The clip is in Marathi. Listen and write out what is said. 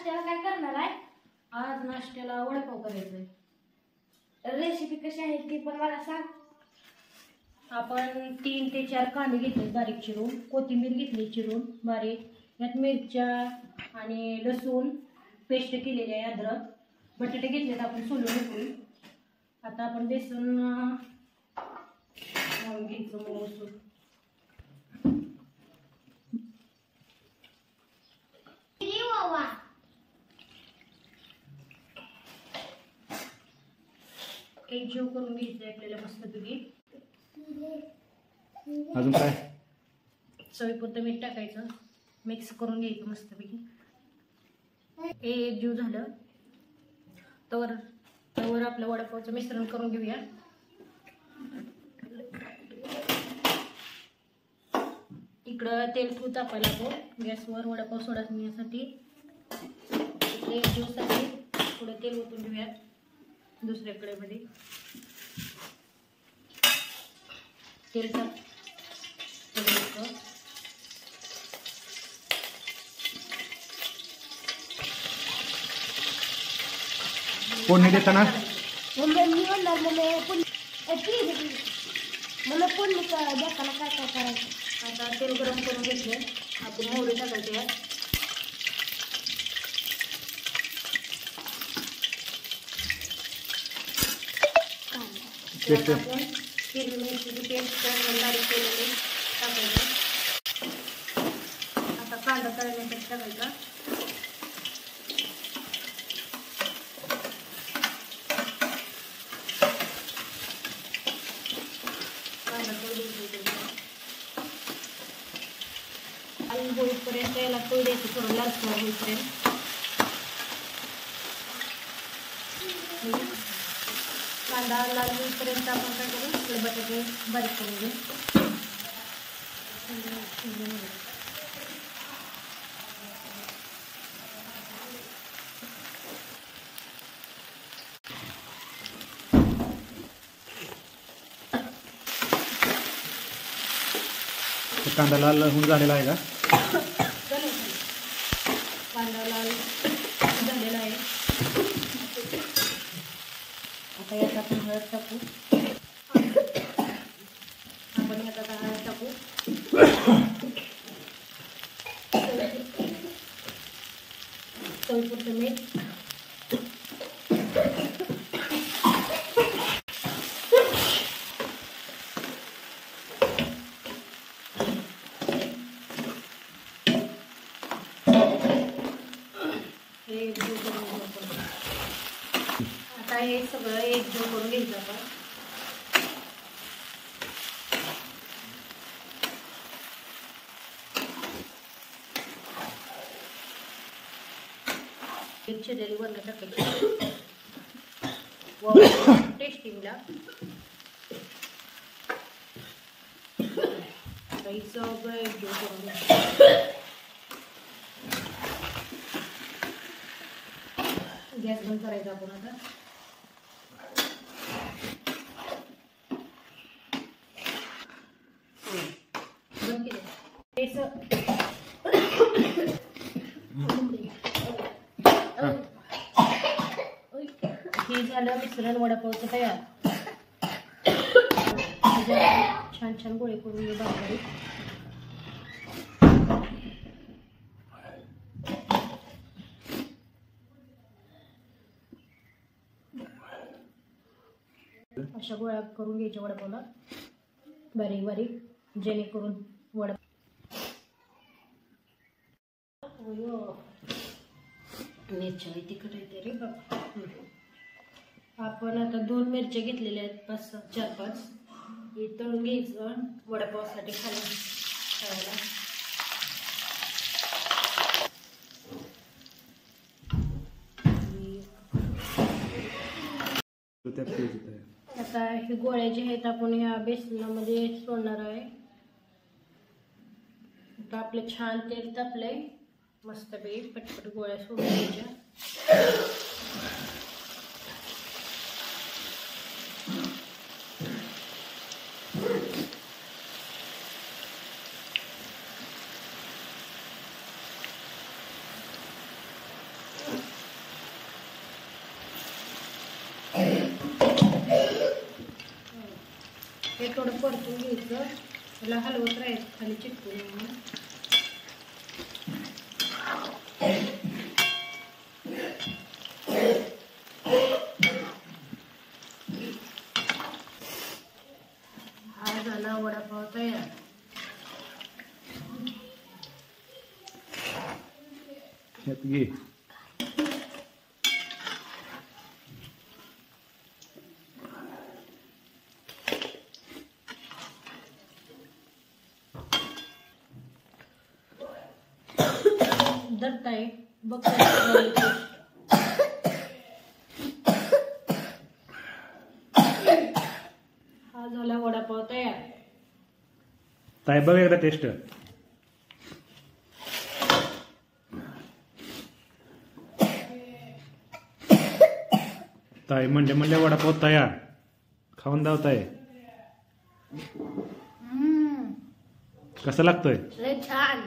नाश्त्याला काय करणार आहे? आज नाश्त्याला वडापाव करायचंय. रेसिपी कशी आहे ती पण मला सांग. आपण 3 ते 4 कांदे घेतले बारीक चिरून, कोथिंबीर घेतली चिरून बारीक, यात मिरच्या आणि लसूण पेस्ट केलेली आहे, अद्रक, बटाटे घेतलेत आपण सोलून उकळून. आता आपण बेसन मळून घ्यायचं मऊसूर. एक जीव करून घ्यायचं आपल्याला मस्तपैकी. अजून काय? चवीपुरतं मीठ टाकायचं, मिक्स करून घ्यायचं मस्तपैकी. एक जीव झालं तर आपलं वडापावचं मिश्रण करून घेऊया. इकडं तेल तूप तापायला लागतो गॅसवर वडापाव सोडण्यासाठी. इकडे एक जीवसाठी थोडं तेल ओतून घेऊया दुसऱ्या कढईमध्ये. तेल फोडणी देताना मला फोडणी देताना काय काय करायचं? आता तेल गरम करून घेतलं, आपण मोहरी टाकायची आहे. आपण हिरवी मिरचीची पेस्ट बारीक केलेली टाकायची. आता कांदा तळण्यासाठी टाकायचा. कांदा तळून होईपर्यंत याला तळ द्यायची, थोडं लालसर होईपर्यंत. कांदा लाल होईपर्यंत आपण काय करू, थोडे बटाटे बारीक करून घेऊ. कांदा लाल होऊन झालेला आहे का? कांदा लाल झालेला आहे. आता यात आपण हळद टाकू. आपण यात आता हळद टाकू. चवीपुरतं मीठ. आता हे सगळं एकजीव करून घ्यायचं आपण. एक चिरलेली वरनं टाकायची टेस्टिंगला. आता ही सगळं एकजीव करून घ्यायचं. गॅस बंद करायचा आपण आता. बंद केलं. हे झालं मिश्रण वडापावचं तयार. छान छान गोळे करून घे बारीक. अशा गोळ्या करून घ्यायच्या वडापावला बारीक बारीक, जेणेकरून वडा. मिरच्या तिखट येते रे बाबा. आपण आता 2 मिरच्या घेतलेल्या आहेत, 4-5. हे तळून घ्यायचं वडापावसाठी खायला. आता हे गोळ्या जे आहेत आपण ह्या बेसनामध्ये सोडणार आहे. आता आपलं छान तेल तापलंय, मस्तपैकी पटपट गोळ्या सोडून घ्यायच्या. थोडं परतून घ्यायचं. त्याला हलवत राहायचं खाली चिटकून म्हणून. हा झाला वडापाव तयार. यात घे. धरताय बघताय. हा झाला वडापाव तयार. ताई बघ एकदा टेस्ट. ताई म्हणजे वडापाव तयार. खाऊन दाव ताई. कसं लागतोय? लय छान.